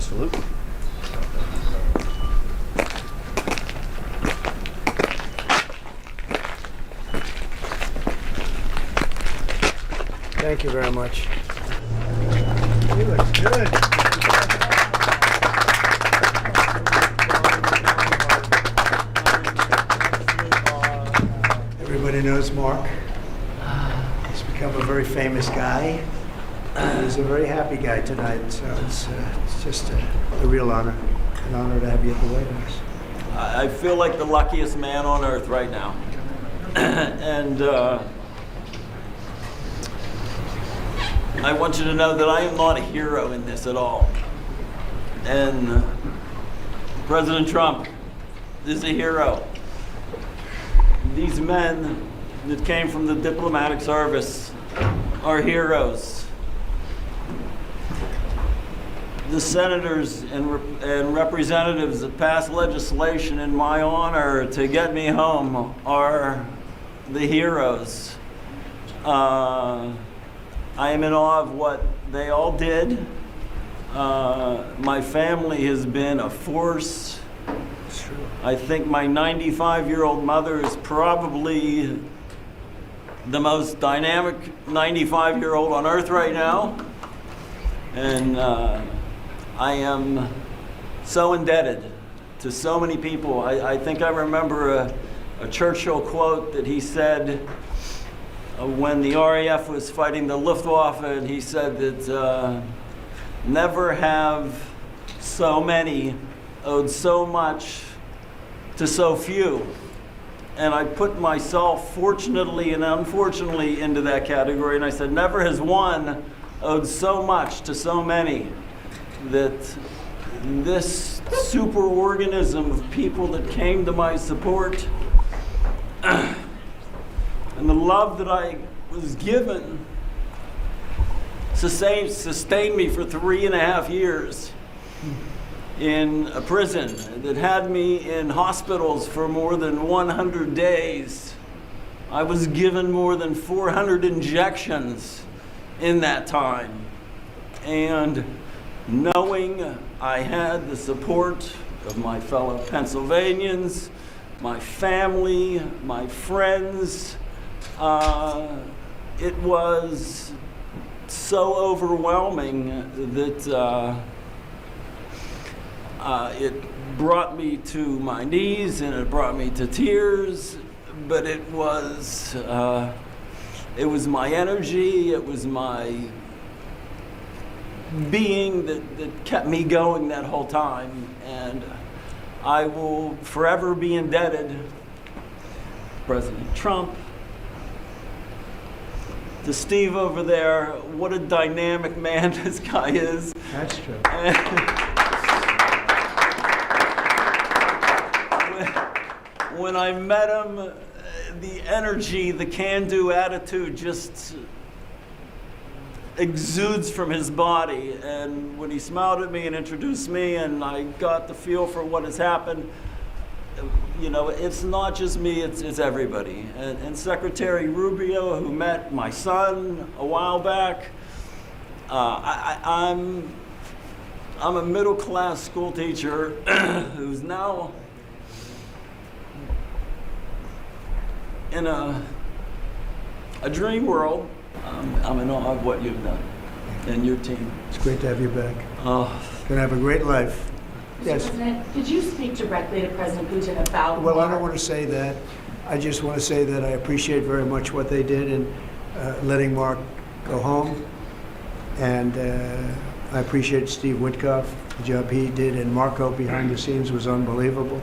Salute. Thank you very much. You look good. Everybody knows Mark. He's become a very famous guy. He's a very happy guy tonight, so it's just a real honor. An honor to have you at the White House. I feel like the luckiest man on earth right now. And I want you to know that I am not a hero in this at all. And President Trump is a hero. These men that came from the diplomatic service are heroes. The senators and representatives that passed legislation in my honor to get me home are the heroes. I am in awe of what they all did. My family has been a force. I think my 95-year-old mother is probably the most dynamic 95-year-old on earth right now. And I am so indebted to so many people. I think I remember a Churchill quote that he said when the RAF was fighting the Luftwaffe, and he said that never have so many owed so much to so few. And I put myself, fortunately and unfortunately, into that category, and I said, never has one owed so much to so many, that this superorganism of people that came to my support and the love that I was given sustained me for 3.5 years in a prison, that had me in hospitals for more than 100 days. I was given more than 400 injections in that time. And knowing I had the support of my fellow Pennsylvanians, my family, my friends, it was so overwhelming that it brought me to my knees and it brought me to tears, but it was my energy, it was my being that kept me going that whole time. And I will forever be indebted to President Trump, to Steve over there. What a dynamic man this guy is. That's true. When I met him, the energy, the can-do attitude just exudes from his body. And when he smiled at me and introduced me, and I got the feel for what has happened, you know, it's not just me, it's everybody. And Secretary Rubio, who met my son a while back, I'm a middle-class school teacher who's now in a dream world. I'm in awe of what you've done and your team. It's great to have you back. Oh. Gonna have a great life. Yes. President, did you speak directly to President Putin about? Well, I don't want to say that. I just want to say that I appreciate very much what they did in letting Mark go home. And I appreciate Steve Witkoff. The job he did, and Marco behind the scenes was unbelievable.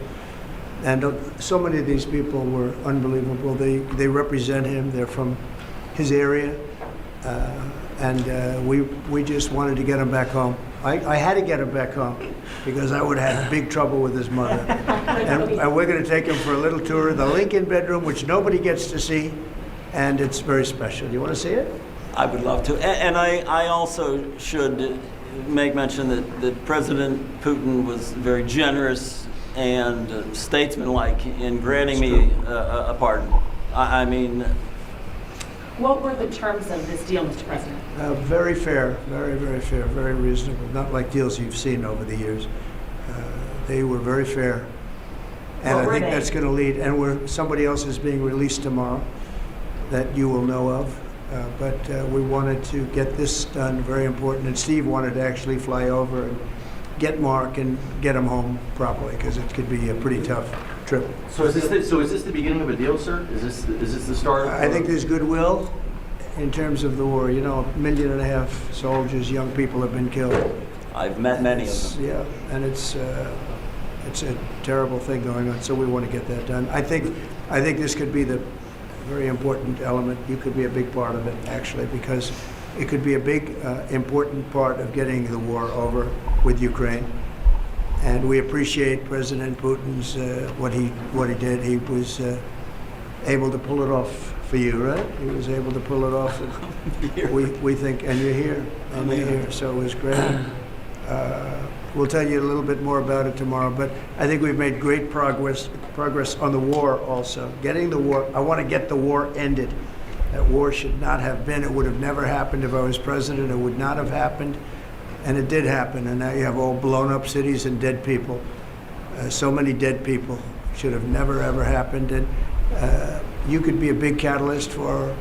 And so many of these people were unbelievable. They represent him. They're from his area. And we just wanted to get him back home. I had to get him back home because I would have had big trouble with his mother. And we're going to take him for a little tour of the Lincoln bedroom, which nobody gets to see, and it's very special. Do you want to see it? I would love to. And I also should make mention that President Putin was very generous and statesmanlike in granting me a pardon. I mean, What were the terms of this deal, Mr. President? Very fair, very, very fair, very reasonable, not like deals you've seen over the years. They were very fair. And What I were think they? that's going to lead, and somebody else is being released tomorrow that you will know of. But we wanted to get this done, very important. And Steve wanted to actually fly over and get Mark and get him home properly, because it could be a pretty tough trip. So is this the beginning of a deal, sir? Is this the start? I think there's goodwill in terms of the war. You know, 1.5 million soldiers, young people have been killed. I've met many of them. Yeah, and it's a terrible thing going on, so we want to get that done. I think this could be the very important element. You could be a big part of it, actually, because it could be a big, important part of getting the war over with Ukraine. And we appreciate President Putin's what he did. He was able to pull it off for you, right? He was able to pull it off. We think, and you're here, and you're here, so it was great. We'll tell you a little bit more about it tomorrow, but I think we've made great progress on the war also. Getting the war, I want to get the war ended. That war should not have been. It would have never happened if I was president. It would not have happened, and it did happen. And now you have all blown up cities and dead people. So many dead people. Should have never, ever happened. And you could be a big catalyst for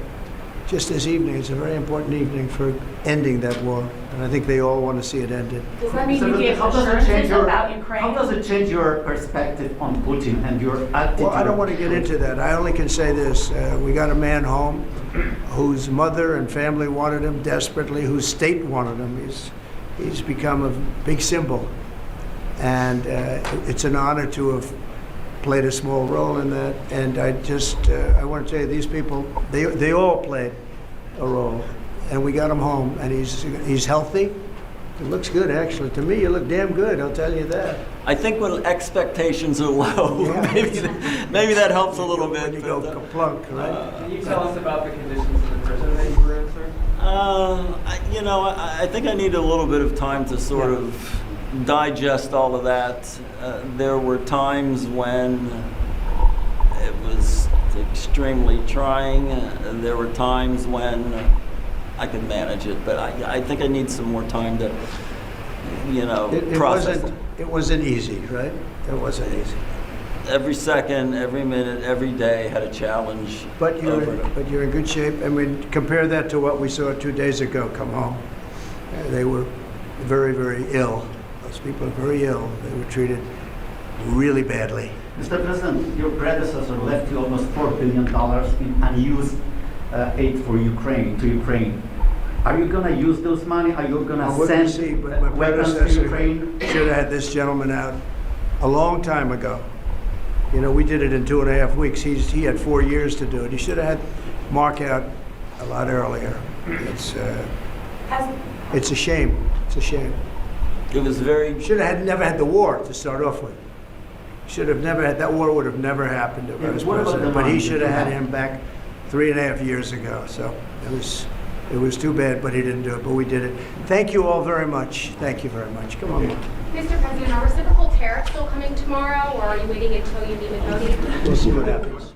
just this evening. It's a very important evening for ending that war. And I think they all want to see it ended. Does that mean So you gave how does it change assurances your about Ukraine? How does it change your perspective on Putin and your attitude? Well, I don't want to get into that. I only can say this. We got a man home whose mother and family wanted him desperately, whose state wanted him. He's become a big symbol. And it's an honor to have played a small role in that. And I want to tell you, these people, they all played a role. And we got him home, and he's healthy. It looks good, actually. To me, you look damn good, I'll tell you that. I think when expectations are low, Yeah. maybe that helps a little bit. When you go but, kaplunk, right? Can you tell us about the conditions of the prison that you were in, sir? I think I need a little bit of time to sort of digest all of that. There were times when it was extremely trying. There were times when I could manage it, but I think I need some more time to, process it. It wasn't easy, right? It wasn't easy. Every second, every minute, every day had a challenge. But you're in good shape. I mean, compare that to what we saw 2 days ago. Come home. They were very, very ill. Those people are very ill. They were treated really badly. Mr. President, your predecessor left you almost $4 billion in unused aid for Ukraine. Are you going to use those money? Are you going Well, to we'll send see, but my weapons to predecessor Ukraine? should have had this gentleman out a long time ago. You know, we did it in 2.5 weeks. He had 4 years to do it. He should have had Mark out a lot earlier. It's a shame. It's a shame. It was very. Should have never had the war to start off with. Should have never had that war. Would have never happened if I was What about president. the But he money should that have you had have? him back 3.5 years ago. So it was too bad, but he didn't do it. But we did it. Thank you all very much. Thank you very much. Come on. Mr. President, are reciprocal tariffs still coming tomorrow, or are you waiting until you meet with Modi? We'll see what happens.